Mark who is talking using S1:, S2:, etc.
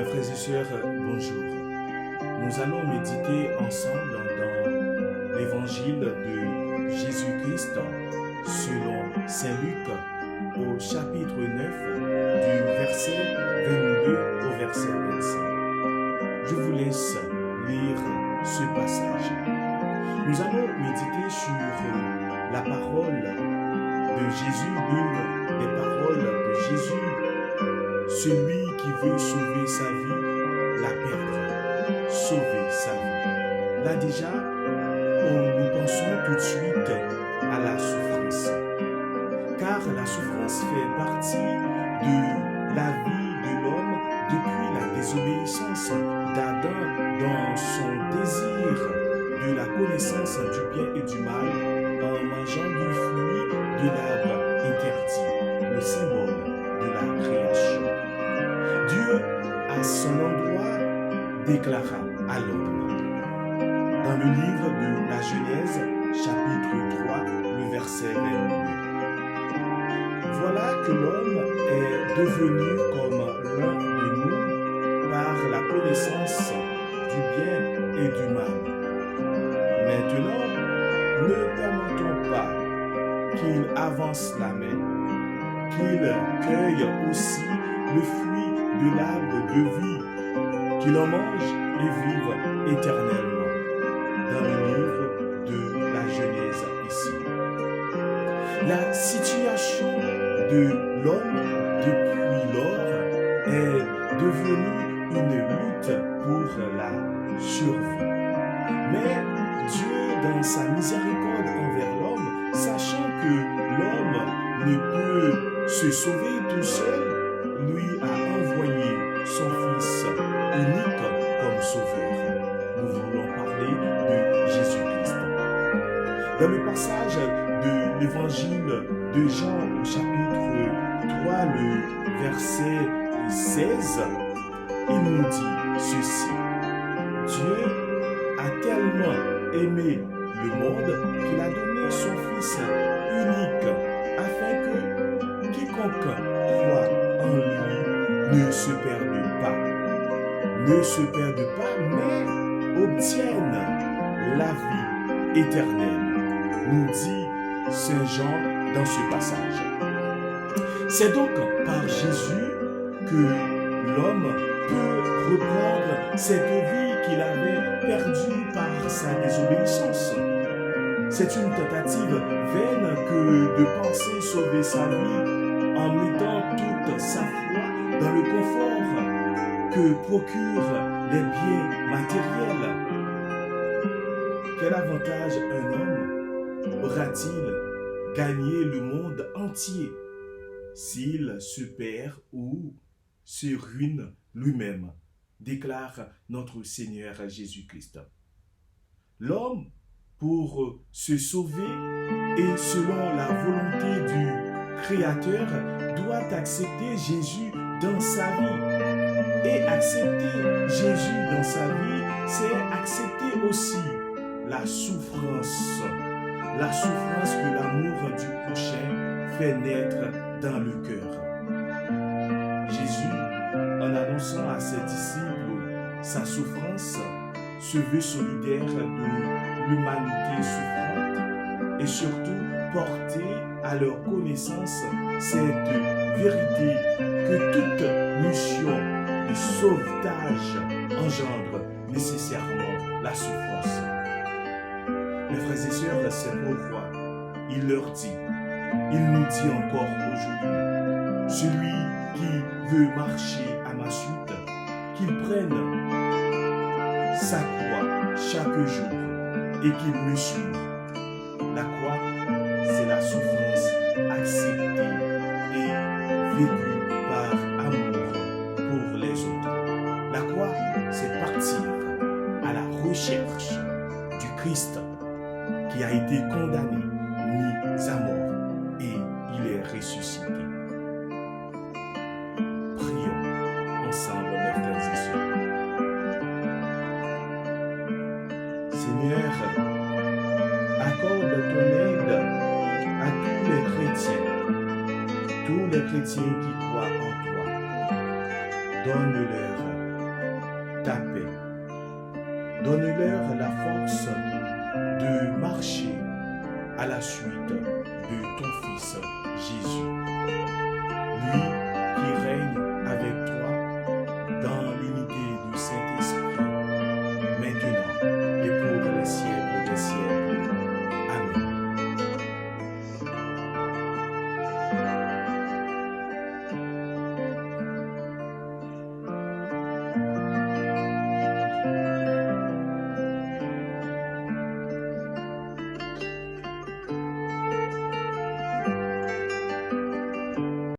S1: Mes frères et sœurs, bonjour. Nous allons méditer ensemble dans l'évangile de Jésus-Christ selon Saint Luc au chapitre 9 du verset 22 au verset 25. Je vous laisse lire ce passage. Nous allons méditer sur la parole de Jésus, l'une des paroles de Jésus. Celui qui veut sauver sa vie, la perdre. Sauver sa vie. Là déjà, nous pensons tout de suite à la souffrance. Car la souffrance fait partie de la vie de l'homme depuis la désobéissance d'Adam dans son désir de la connaissance du bien et du mal en mangeant du fruit de l'arbre interdit, le symbole de la création. Dieu, à son endroit, déclara à l'homme, dans le livre de la Genèse, chapitre 3, le verset 22. Voilà que l'homme est devenu comme l'un de nous par la connaissance du bien et du mal. Maintenant, ne permettons pas qu'il avance la main, qu'il cueille aussi le fruit de l'arbre de vie, qu'il en mange et vive éternellement. Dans le livre de la Genèse ici. La situation de l'homme depuis lors est devenue une lutte pour la survie. Mais Dieu, dans sa miséricorde envers l'homme, sachant que l'homme ne peut se sauver tout seul, lui a envoyé son Fils unique comme sauveur. Nous voulons parler de Jésus-Christ. Dans le passage de l'évangile de Jean au chapitre 3, le verset 16, il nous dit ceci. Dieu a tellement aimé le monde qu'il a donné son Fils unique afin que quiconque croit en lui ne se perde pas, mais obtienne la vie éternelle, nous dit Saint Jean dans ce passage. C'est donc par Jésus que l'homme peut reprendre cette vie qu'il avait perdue par sa désobéissance. C'est une tentative vaine que de penser sauver sa vie en mettant toute sa foi dans le confort que procurent les biens matériels. Quel avantage un homme aura-t-il gagné le monde entier s'il se perd ou se ruine lui-même, déclare notre Seigneur Jésus-Christ. L'homme, pour se sauver et selon la volonté du Créateur, doit accepter Jésus dans sa vie. Et accepter Jésus dans sa vie, c'est accepter aussi la souffrance que l'amour du prochain fait naître dans le cœur. Jésus, en annonçant à ses disciples sa souffrance, se veut solidaire de l'humanité souffrante et surtout porter à leur connaissance cette vérité que toute mission de sauvetage engendre nécessairement la souffrance. Mes frères et sœurs, c'est pourquoi il leur dit, il nous dit encore aujourd'hui, celui qui veut marcher à ma suite, qu'il prenne sa croix chaque jour et qu'il me suive. La croix, c'est la souffrance acceptée et vécue par amour pour les autres. La croix, c'est partir à la recherche du Christ qui a été condamné, mis à mort et il est ressuscité. Prions ensemble, mes frères et sœurs. Seigneur, accorde ton aide à tous les chrétiens qui croient en toi. Donne-leur libère la force de marcher à la suite de ton Fils Jésus, lui qui règne avec toi